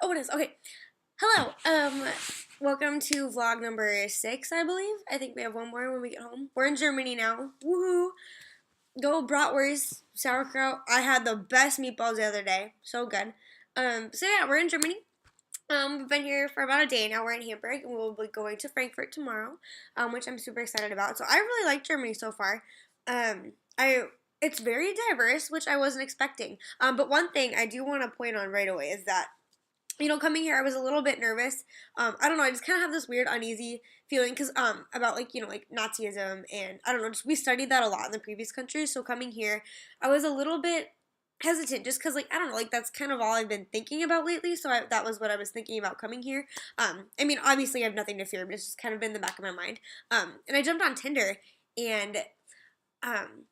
Oh, it is. Okay. Hello. Welcome to vlog number 6, I believe. I think we have one more when we get home. We're in Germany now. Woohoo! Go bratwurst, sauerkraut. I had the best meatballs the other day. So good. So yeah, we're in Germany. We've been here for about a day now. We're in Hamburg, and we'll be going to Frankfurt tomorrow, which I'm super excited about. So I really like Germany so far. I It's very diverse, which I wasn't expecting. But one thing I do want to point on right away is that coming here, I was a little bit nervous. I don't know. I just kind of have this weird, uneasy feeling because about like Nazism, and I don't know. Just we studied that a lot in the previous countries. So coming here, I was a little bit hesitant just because I don't know, that's kind of all I've been thinking about lately. So that was what I was thinking about coming here. I mean, obviously I have nothing to fear, but it's just kind of been in the back of my mind. And I jumped on Tinder, and um,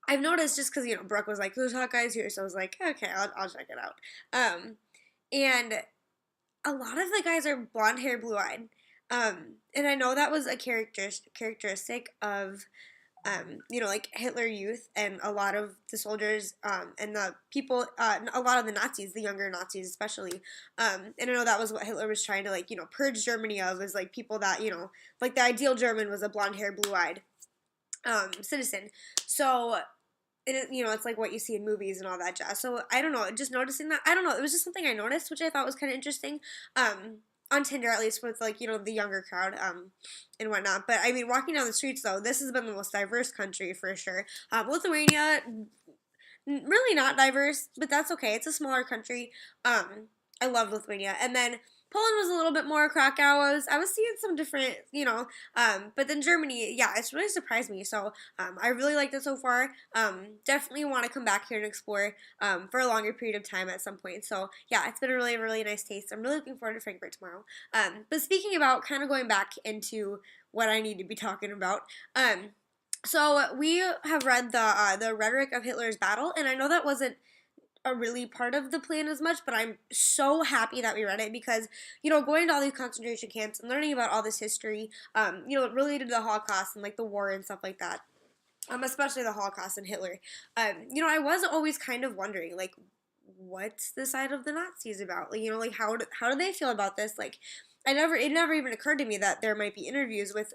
I've noticed just because Brooke was like, "There's hot guys here," so I was like, "Okay, I'll check it out." And a lot of the guys are blonde hair, blue eyed. And I know that was a characteristic of, like Hitler Youth and a lot of the soldiers and the people, a lot of the Nazis, the younger Nazis especially. And I know that was what Hitler was trying to purge Germany of, is like people that like the ideal German was a blonde hair, blue eyed citizen. So and it's like what you see in movies and all that jazz. So I don't know, just noticing that, I don't know, it was just something I noticed, which I thought was kind of interesting. On Tinder, at least with the younger crowd, and whatnot. But I mean, walking down the streets though, this has been the most diverse country for sure. Lithuania, really not diverse, but that's okay. It's a smaller country. I love Lithuania, and then Poland was a little bit more. Krakow I was seeing some different, but then Germany, yeah, it's really surprised me. So I really liked it so far. Definitely want to come back here and explore for a longer period of time at some point. So yeah, it's been a really, really nice taste. I'm really looking forward to Frankfurt tomorrow. But speaking about kind of going back into what I need to be talking about, so we have read the Rhetoric of Hitler's Battle, and I know that wasn't a really part of the plan as much, but I'm so happy that we read it because, going to all these concentration camps and learning about all this history, related to the Holocaust and like the war and stuff like that, especially the Holocaust and Hitler, I was always kind of wondering, like, what's the side of the Nazis about? Like, like how do they feel about this? Like, it never even occurred to me that there might be interviews with,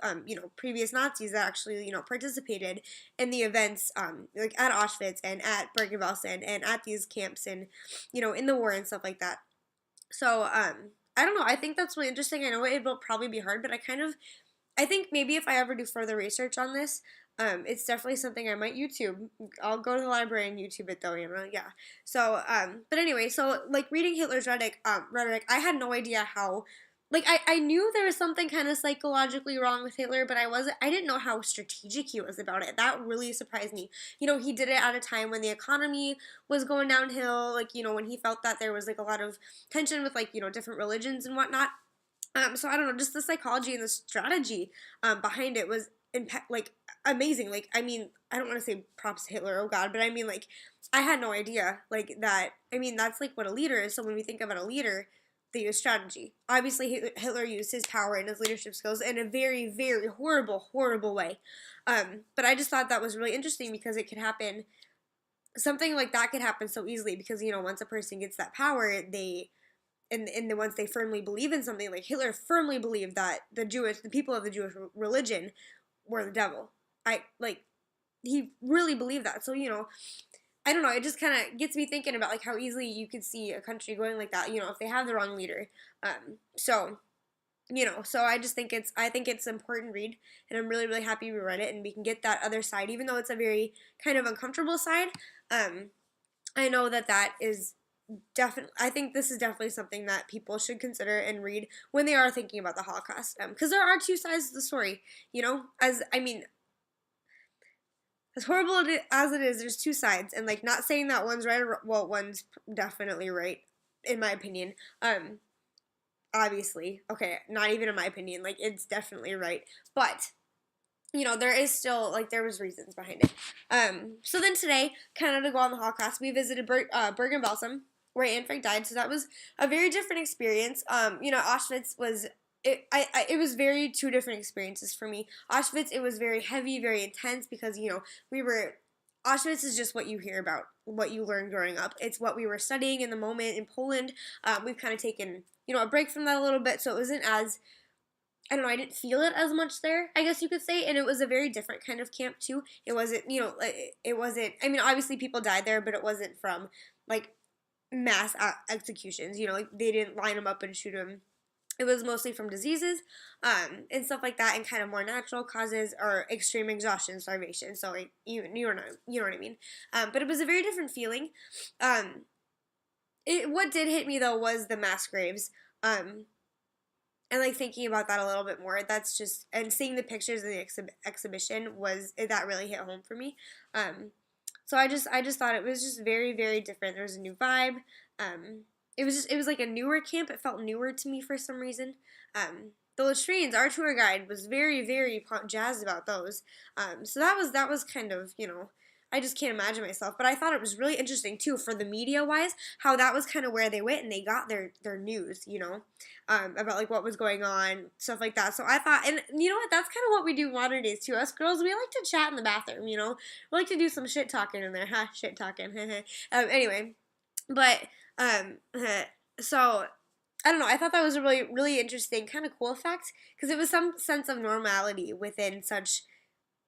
previous Nazis that actually, participated in the events, like at Auschwitz and at Bergen-Belsen and at these camps and, in the war and stuff like that. So, I don't know. I think that's really interesting. I know it will probably be hard, but I think maybe if I ever do further research on this, it's definitely something I might YouTube. I'll go to the library and YouTube it though, yeah. So, but anyway, so like reading Hitler's rhetoric, I had no idea how, like I knew there was something kind of psychologically wrong with Hitler, but I didn't know how strategic he was about it. That really surprised me. He did it at a time when the economy was going downhill, like, when he felt that there was like a lot of tension with like, different religions and whatnot. So I don't know, just the psychology and the strategy behind it was like amazing. Like, I mean, I don't want to say props to Hitler, oh God, but I mean, like, I had no idea like that. I mean, that's like what a leader is. So when we think about a leader, they use strategy. Obviously, Hitler used his power and his leadership skills in a very, very horrible, horrible way. But I just thought that was really interesting because it could happen. Something like that could happen so easily because once a person gets that power, and then once they firmly believe in something, like Hitler firmly believed that the people of the Jewish religion were the devil. He really believed that. So, I don't know, it just kind of gets me thinking about like how easily you could see a country going like that, if they have the wrong leader. So I think it's an important read, and I'm really, really happy we read it and we can get that other side, even though it's a very kind of uncomfortable side. I know that is definitely, I think this is definitely something that people should consider and read when they are thinking about the Holocaust, because there are two sides to the story, as horrible as it is, there's two sides, and like not saying that one's right or well, one's definitely right in my opinion. Obviously, okay, not even in my opinion, like it's definitely right, but there is still, like, there was reasons behind it. So then today, kind of to go on the Holocaust, we visited Bergen-Belsen, where Anne Frank died, so that was a very different experience. Auschwitz was, it was very two different experiences for me. Auschwitz, it was very heavy, very intense, because, Auschwitz is just what you hear about, what you learned growing up. It's what we were studying in the moment in Poland. We've kind of taken, a break from that a little bit, so it wasn't as, I don't know, I didn't feel it as much there, I guess you could say, and it was a very different kind of camp too. It wasn't, it wasn't, I mean, obviously people died there, but it wasn't from, like, mass executions, like, they didn't line them up and shoot them. It was mostly from diseases, and stuff like that, and kind of more natural causes or extreme exhaustion, starvation. So, like, you know what I mean. But it was a very different feeling. Um, what did hit me though was the mass graves. And like thinking about that a little bit more, that's just, and seeing the pictures in the exhibition was, that really hit home for me. So I just thought it was just very, very different. There was a new vibe. It was like a newer camp. It felt newer to me for some reason. The latrines, our tour guide was very, very jazzed about those. So that was kind of, I just can't imagine myself. But I thought it was really interesting too for the media wise, how that was kind of where they went and they got their news, about like what was going on, stuff like that. So I thought, and you know what, that's kind of what we do modern days too. Us girls, we like to chat in the bathroom, we like to do some shit talking in there, shit talking. Anyway, but so I don't know. I thought that was a really, really interesting, kind of cool fact because it was some sense of normality within such,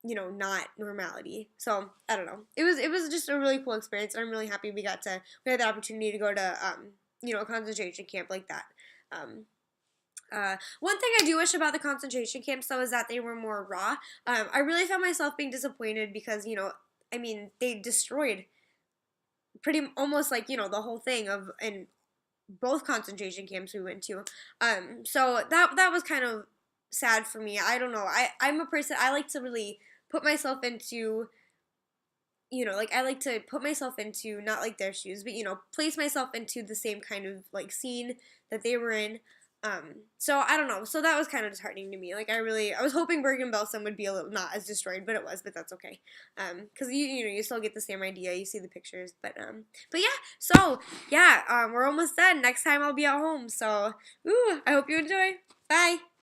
not normality. So I don't know. It was just a really cool experience, and I'm really happy we had the opportunity to go to a concentration camp like that. One thing I do wish about the concentration camps though is that they were more raw. I really found myself being disappointed because I mean they destroyed pretty almost like the whole thing of in both concentration camps we went to. So that was kind of sad for me. I don't know. I'm a person, I like to really put myself into, like I like to put myself into not like their shoes, but place myself into the same kind of like scene that they were in. So I don't know. So that was kind of disheartening to me. Like I was hoping Bergen-Belsen would be a little not as destroyed, but it was. But that's okay. Because you still get the same idea. You see the pictures, but yeah. So yeah, we're almost done. Next time I'll be at home. So I hope you enjoy. Bye.